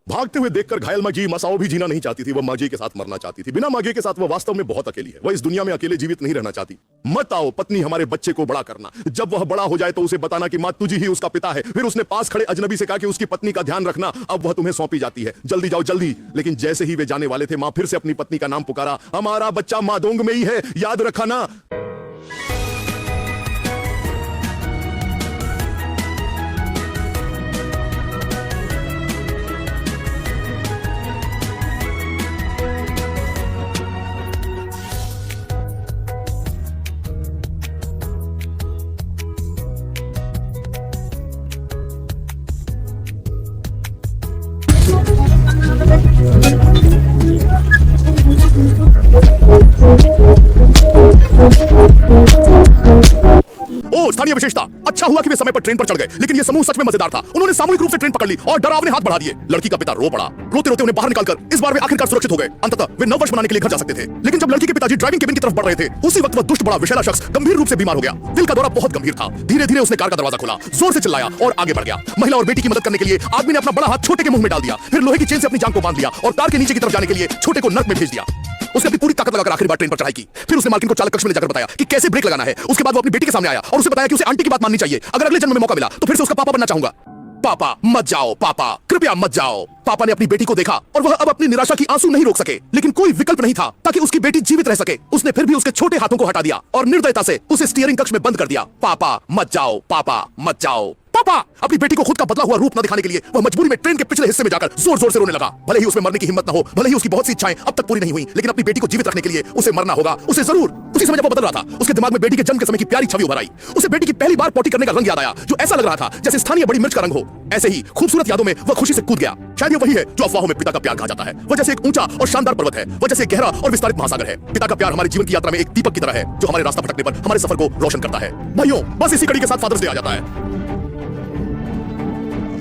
भागते हुए देखकर घायल माजी मसाओ भी जीना नहीं चाहती थी। वह माजी के साथ मरना चाहती थी। बिना माजी के साथ वह वास्तव में बहुत अकेली है। वह इस दुनिया में अकेले जीवित नहीं रहना चाहती। मत आओ पत्नी हमारे बच्चे को बड़ा करना। जब वह बड़ा हो जाए तो उसे बताना कि माँ तुझी ही उसका पिता है। फिर उसने पास खड़े अजनबी से कहा कि उसकी पत्नी का ध्यान रखना, अब वह तुम्हें सौंपी जाती है। जल्दी जाओ जल्दी। लेकिन जैसे ही वे जाने वाले थे, माँ फिर से अपनी पत्नी का नाम पुकारा। हमारा बच्चा मादोंग में ही है, याद रखा ना। ओ स्थानीय विशेषता, अच्छा हुआ कि वे समय पर ट्रेन पर चढ़ गए। लेकिन यह समूह सच में मजेदार था। उन्होंने सामूहिक रूप से ट्रेन पकड़ ली और डरावने हाथ बढ़ा दिए। लड़की का पिता रो पड़ा। रोते रोते उन्हें बाहर निकालकर इस बार वे आखिरकार सुरक्षित हो गए। अंततः वे नववर्ष मनाने के लिए घर जा सकते थे। लेकिन जब लड़की के पिताजी ड्राइविंग केबिन की तरफ बढ़ रहे थे, उसी वक्त वह दुष्ट बड़ा विषैला शख्स गंभीर रूप से बीमार हो गया। दिल का दौरा बहुत गंभीर था। धीरे धीरे उसने कार का दरवाजा खोला, जोर से चिल्लाया और आगे बढ़ गया। महिला और बेटी की मदद करने के लिए आदमी ने अपना बड़ा हाथ छोटे के मुंह में डाल दिया। फिर लोहे की चेन से अपनी जान को बांध लिया और कार के नीचे की तरफ जाने के लिए छोटे को नर्क में भेज दिया। उसने अपनी पूरी ताकत लगाकर आखिरी बार ट्रेन पर चढ़ाई की। फिर उसने मालकिन को चालक कक्ष में ले जाकर बताया कि कैसे ब्रेक लगाना है। उसके बाद वो अपनी बेटी के सामने आया और उसे बताया कि उसे आंटी की बात माननी चाहिए। अगर अगले जन्म में मौका मिला तो फिर से उसका पापा बनना चाहूंगा। पापा मत जाओ, पापा कृपया मत जाओ। पापा ने अपनी बेटी को देखा और वह अब अपनी निराशा की आंसू नहीं रोक सके। लेकिन कोई विकल्प नहीं था ताकि उसकी बेटी जीवित रह सके। उसने फिर भी उसके छोटे हाथों को हटा दिया और निर्दयता से उसे स्टीयरिंग कक्ष में बंद कर दिया। पापा मत जाओ, पापा मत जाओ। पापा अपनी बेटी को खुद का बदला हुआ रूप न दिखाने के लिए वह मजबूरी में ट्रेन के पिछले हिस्से में जाकर जोर जोर से रोने लगा। भले ही उसमें मरने की हिम्मत न हो, भले ही उसकी बहुत सी इच्छाएं अब तक पूरी नहीं हुई, लेकिन अपनी बेटी को जीवित रखने के लिए उसे मरना होगा। उसे जरूर। उसी समय जब वो बदल रहा था, उसके दिमाग में बेटी के जन्म के समय की प्यारी छवि उभर आई। उसे बेटी की पहली बार पोटी करने का रंग याद आया, जो ऐसा लग रहा था जैसे स्थानीय बड़ी मिर्च का रंग हो। ऐसे ही खूबसूरत यादों में वह खुशी से कूद गया। शायद ये वही है जो अफवाहों में पिता का प्यार कहा जाता है। वह जैसे एक ऊंचा और शानदार पर्वत है, वह जैसे एक गहरा और विस्तारित महासागर है। पिता का प्यार हमारे जीवन की यात्रा में एक दीपक की तरह है, जो हमारे रास्ता भटकने पर हमारे सफर को रोशन करता है। भाइयों, बस इसी कड़ी के साथ फादर्स डे आ जाता है।